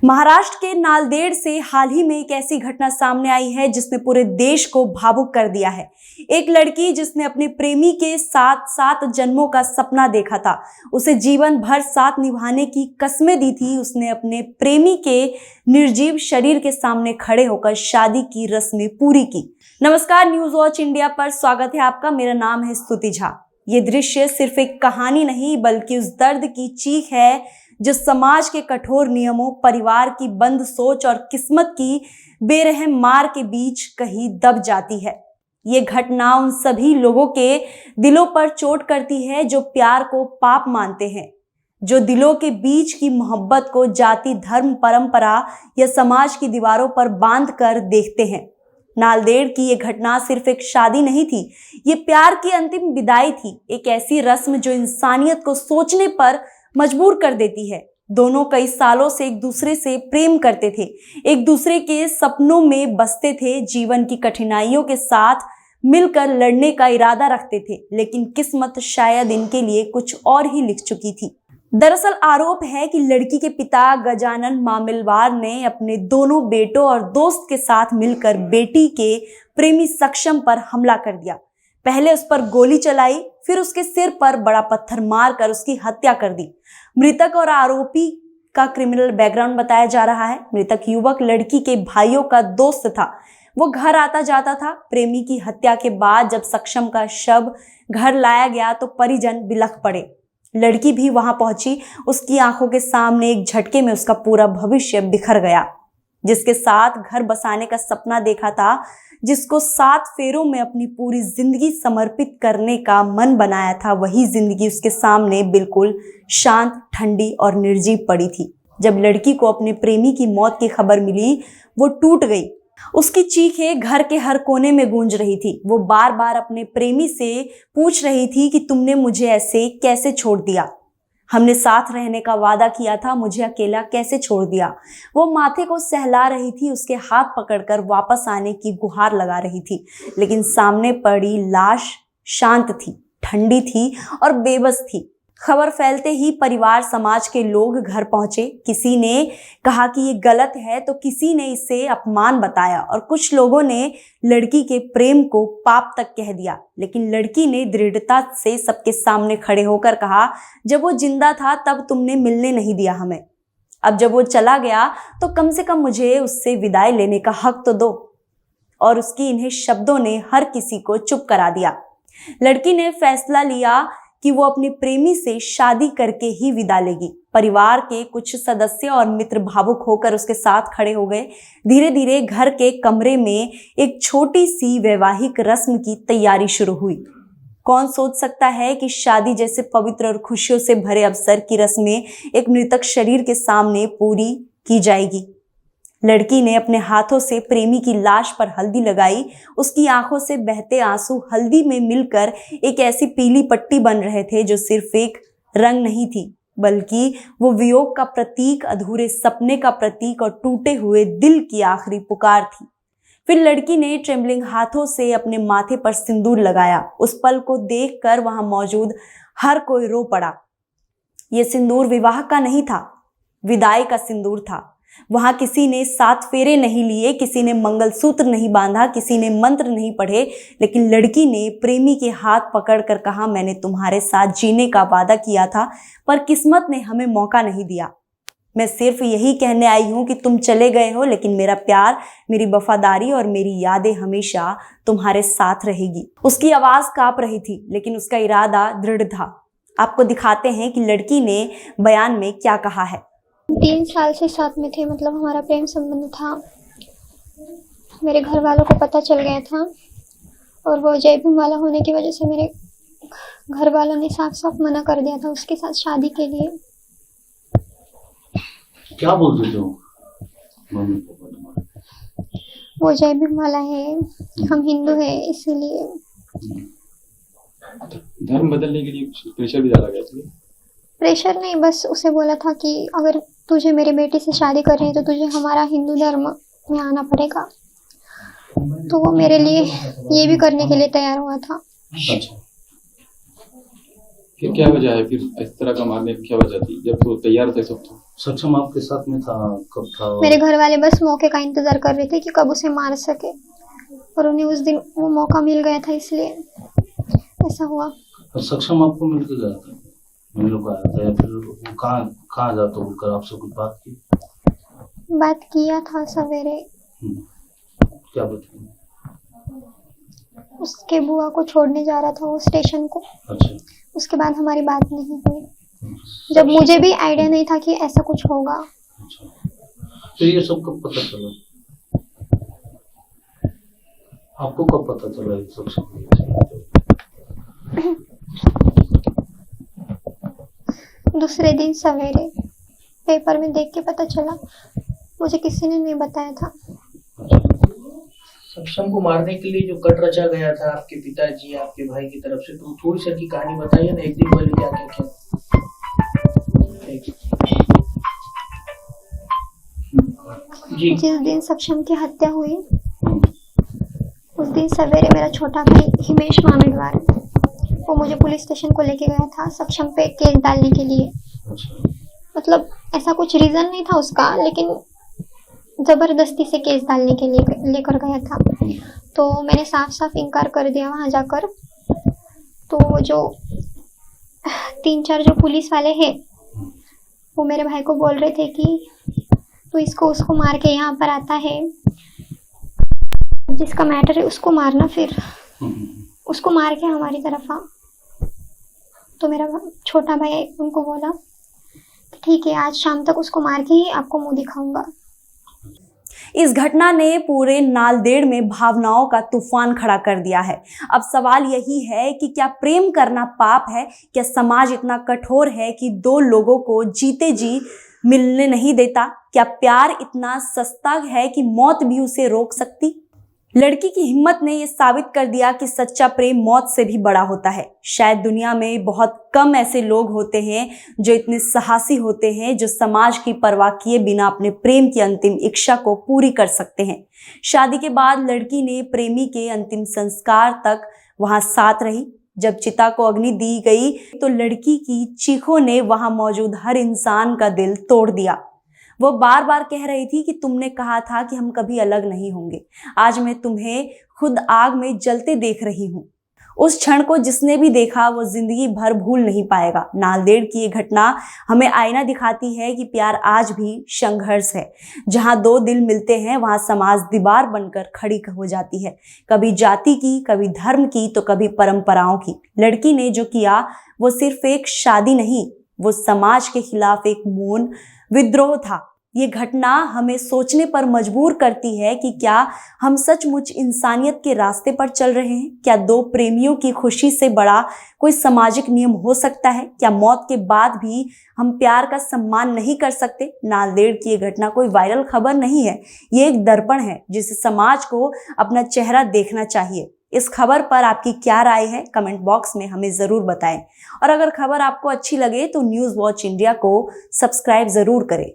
महाराष्ट्र के नांदेड़ से हाल ही में एक ऐसी घटना सामने आई है जिसने पूरे देश को भावुक कर दिया है। एक लड़की जिसने अपने प्रेमी के साथ 7 जन्मों का सपना देखा था, उसे जीवन भर साथ निभाने की कस्में दी थी, उसने अपने प्रेमी के निर्जीव शरीर के सामने खड़े होकर शादी की रस्में पूरी की। नमस्कार, न्यूज वॉच इंडिया पर स्वागत है आपका। मेरा नाम है स्तुति झा। ये दृश्य सिर्फ एक कहानी नहीं बल्कि उस दर्द की चीख है जो समाज के कठोर नियमों, परिवार की बंद सोच और किस्मत की बेरहम मार के बीच कहीं दब जाती है। ये घटना उन सभी लोगों के दिलों पर चोट करती है जो प्यार को पाप मानते हैं, जो दिलों के बीच की मोहब्बत को जाति, धर्म, परंपरा या समाज की दीवारों पर बांध कर देखते हैं। नांदेड़ की ये घटना सिर्फ एक शादी नहीं थी, ये प्यार की अंतिम विदाई थी। एक ऐसी रस्म जो इंसानियत को सोचने पर मजबूर कर देती है। दोनों कई सालों से एक दूसरे से प्रेम करते थे, एक दूसरे के सपनों में बसते थे, जीवन की कठिनाइयों के साथ मिलकर लड़ने का इरादा रखते थे, लेकिन किस्मत शायद इनके लिए कुछ और ही लिख चुकी थी। दरअसल आरोप है कि लड़की के पिता गजानन मामिलवार ने अपने दोनों बेटों और दोस्त के साथ मिलकर बेटी के प्रेमी सक्षम पर हमला कर दिया। पहले उस पर गोली चलाई, फिर उसके सिर पर बड़ा पत्थर मारकर उसकी हत्या कर दी। मृतक और आरोपी का क्रिमिनल बैकग्राउंड बताया जा रहा है। मृतक युवक लड़की के भाइयों का दोस्त था, वो घर आता जाता था। प्रेमी की हत्या के बाद जब सक्षम का शव घर लाया गया तो परिजन बिलख पड़े। लड़की भी वहां पहुंची, उसकी आंखों के सामने एक झटके में उसका पूरा भविष्य बिखर गया। जिसके साथ घर बसाने का सपना देखा था, जिसको 7 फेरों में अपनी पूरी जिंदगी समर्पित करने का मन बनाया था, वही जिंदगी उसके सामने बिल्कुल शांत, ठंडी और निर्जीव पड़ी थी। जब लड़की को अपने प्रेमी की मौत की खबर मिली, वो टूट गई। उसकी चीखें घर के हर कोने में गूंज रही थी। वो बार बार अपने प्रेमी से पूछ रही थी कि तुमने मुझे ऐसे कैसे छोड़ दिया? हमने साथ रहने का वादा किया था, मुझे अकेला कैसे छोड़ दिया? वो माथे को सहला रही थी, उसके हाथ पकड़कर वापस आने की गुहार लगा रही थी, लेकिन सामने पड़ी लाश शांत थी, ठंडी थी और बेबस थी। खबर फैलते ही परिवार, समाज के लोग घर पहुंचे। किसी ने कहा कि ये गलत है तो किसी ने इसे अपमान बताया और कुछ लोगों ने लड़की के प्रेम को पाप तक कह दिया। लेकिन लड़की ने दृढ़ता से सबके सामने खड़े होकर कहा, जब वो जिंदा था तब तुमने मिलने नहीं दिया हमें, अब जब वो चला गया तो कम से कम मुझे उससे विदाई लेने का हक तो दो। और उसकी इन्हें शब्दों ने हर किसी को चुप करा दिया। लड़की ने फैसला लिया कि वो अपने प्रेमी से शादी करके ही विदा लेगी। परिवार के कुछ सदस्य और मित्र भावुक होकर उसके साथ खड़े हो गए। धीरे धीरे घर के कमरे में एक छोटी सी वैवाहिक रस्म की तैयारी शुरू हुई। कौन सोच सकता है कि शादी जैसे पवित्र और खुशियों से भरे अवसर की रस्में एक मृतक शरीर के सामने पूरी की जाएगी। लड़की ने अपने हाथों से प्रेमी की लाश पर हल्दी लगाई। उसकी आंखों से बहते आंसू हल्दी में मिलकर एक ऐसी पीली पट्टी बन रहे थे जो सिर्फ एक रंग नहीं थी, बल्कि वो वियोग का प्रतीक, अधूरे सपने का प्रतीक और टूटे हुए दिल की आखिरी पुकार थी। फिर लड़की ने ट्रेम्बलिंग हाथों से अपने माथे पर सिंदूर लगाया। उस पल को देखकर वहां मौजूद हर कोई रो पड़ा। यह सिंदूर विवाह का नहीं था, विदाई का सिंदूर था। वहां किसी ने 7 फेरे नहीं लिए, किसी ने मंगलसूत्र नहीं बांधा, किसी ने मंत्र नहीं पढ़े, लेकिन लड़की ने प्रेमी के हाथ पकड़कर कहा, मैंने तुम्हारे साथ जीने का वादा किया था पर किस्मत ने हमें मौका नहीं दिया। मैं सिर्फ यही कहने आई हूं कि तुम चले गए हो, लेकिन मेरा प्यार, मेरी वफादारी और मेरी यादें हमेशा तुम्हारे साथ रहेगी। उसकी आवाज कांप रही थी, लेकिन उसका इरादा दृढ़ था। आपको दिखाते हैं कि लड़की ने बयान में क्या कहा है। 3 साल से साथ में थे, मतलब हमारा प्रेम संबंध था। मेरे घर वालों को पता चल गया था और वो जयपुर वाला होने की वजह से मेरे घर वालों ने साफ साफ मना कर दिया था उसके साथ शादी के लिए। क्या बोलते थे मम्मी पापा तुम्हारे? वो जयपुर वाला है, हम हिंदू है, इसीलिए। धर्म बदलने के लिए प्रेशर भी डाला गया था? प्रेशर नहीं, बस उसे बोला था कि अगर तुझे मेरी बेटी से शादी करनी है तो तुझे हमारा हिंदू धर्म में आना पड़ेगा। तो वो मेरे लिए ये भी करने के लिए तैयार हुआ था। अच्छा, फिर क्या वजह है, फिर इस तरह का मारने की क्या वजह थी जब वो तैयार थे सब? तो सक्षम आपके साथ में था, कब था? मेरे घर वाले बस मौके का इंतजार कर रहे थे कि कब उसे मार सके, और उन्हें उस दिन वो मौका मिल गया था, इसलिए ऐसा हुआ। और सक्षम आपको मिल के गया था, मिलने को आया था, या फिर वो कहाँ जाता बोलकर आपसे कुछ बात की? बात किया था सवेरे, क्या बताया? उसके बुआ को छोड़ने जा रहा था वो स्टेशन को। अच्छा। उसके बाद हमारी बात नहीं हुई, जब मुझे भी आइडिया नहीं था कि ऐसा कुछ होगा। अच्छा, तो ये सब कब पता चला आपको? कब पता चला ये सब? दूसरे दिन सवेरे पेपर में देख के पता चला, मुझे किसी ने नहीं बताया था। सक्षम को मारने के लिए जो कट रचा गया था आपके पिताजी आपके भाई की तरफ से, तो थोड़ी सी की कहानी बताइए ना, एक दिन पहले क्या क्या किया? जी। जिस दिन सक्षम की हत्या हुई उस दिन सवेरे मेरा छोटा भाई हिमेश मामिडवार वो मुझे पुलिस स्टेशन को लेके गया था सक्षम पे केस डालने के लिए। मतलब ऐसा कुछ रीजन नहीं था उसका, लेकिन जबरदस्ती से केस डालने के लिए लेकर गया था। तो मैंने साफ साफ इनकार कर दिया वहां जाकर। तो वो जो 3-4 जो पुलिस वाले हैं वो मेरे भाई को बोल रहे थे कि तू इसको उसको मार के यहाँ पर आता है, जिसका मैटर है उसको मारना, फिर उसको मार के हमारी तरफ आ। तो मेरा छोटा भाई उनको बोला ठीक है, आज शाम तक उसको मार के ही आपको मुंह दिखाऊंगा। इस घटना ने पूरे नालदेड़ में भावनाओं का तूफान खड़ा कर दिया है। अब सवाल यही है कि क्या प्रेम करना पाप है? क्या समाज इतना कठोर है कि 2 लोगों को जीते जी मिलने नहीं देता? क्या प्यार इतना सस्ता है कि मौत भी उसे रोक सकती? लड़की की हिम्मत ने यह साबित कर दिया कि सच्चा प्रेम मौत से भी बड़ा होता है। शायद दुनिया में बहुत कम ऐसे लोग होते हैं जो इतने साहसी होते हैं, जो समाज की परवाह किए बिना अपने प्रेम की अंतिम इच्छा को पूरी कर सकते हैं। शादी के बाद लड़की ने प्रेमी के अंतिम संस्कार तक वहां साथ रही। जब चिता को अग्नि दी गई तो लड़की की चीखों ने वहां मौजूद हर इंसान का दिल तोड़ दिया। वो बार बार कह रही थी कि तुमने कहा था कि हम कभी अलग नहीं होंगे। आज मैं तुम्हें खुद आग में जलते देख रही हूँ। उस क्षण को जिसने भी देखा वो जिंदगी भर भूल नहीं पाएगा। नालदेड़ की ये घटना हमें आईना दिखाती है कि प्यार आज भी संघर्ष है। जहाँ 2 दिल मिलते हैं वहाँ समाज दीवार बनकर खड़ी हो जाती है, कभी जाति की, कभी धर्म की, तो कभी परंपराओं की। लड़की ने जो किया वो सिर्फ एक शादी नहीं, वो समाज के खिलाफ एक मौन विद्रोह था। ये घटना हमें सोचने पर मजबूर करती है कि क्या हम सचमुच इंसानियत के रास्ते पर चल रहे हैं? क्या 2 प्रेमियों की खुशी से बड़ा कोई सामाजिक नियम हो सकता है? क्या मौत के बाद भी हम प्यार का सम्मान नहीं कर सकते? नालदेड़ की ये घटना कोई वायरल खबर नहीं है, ये एक दर्पण है जिसे समाज को अपना चेहरा देखना चाहिए। इस खबर पर आपकी क्या राय है? कमेंट बॉक्स में हमें जरूर बताएं। और अगर खबर आपको अच्छी लगे तो न्यूज़ वॉच इंडिया को सब्सक्राइब जरूर करें।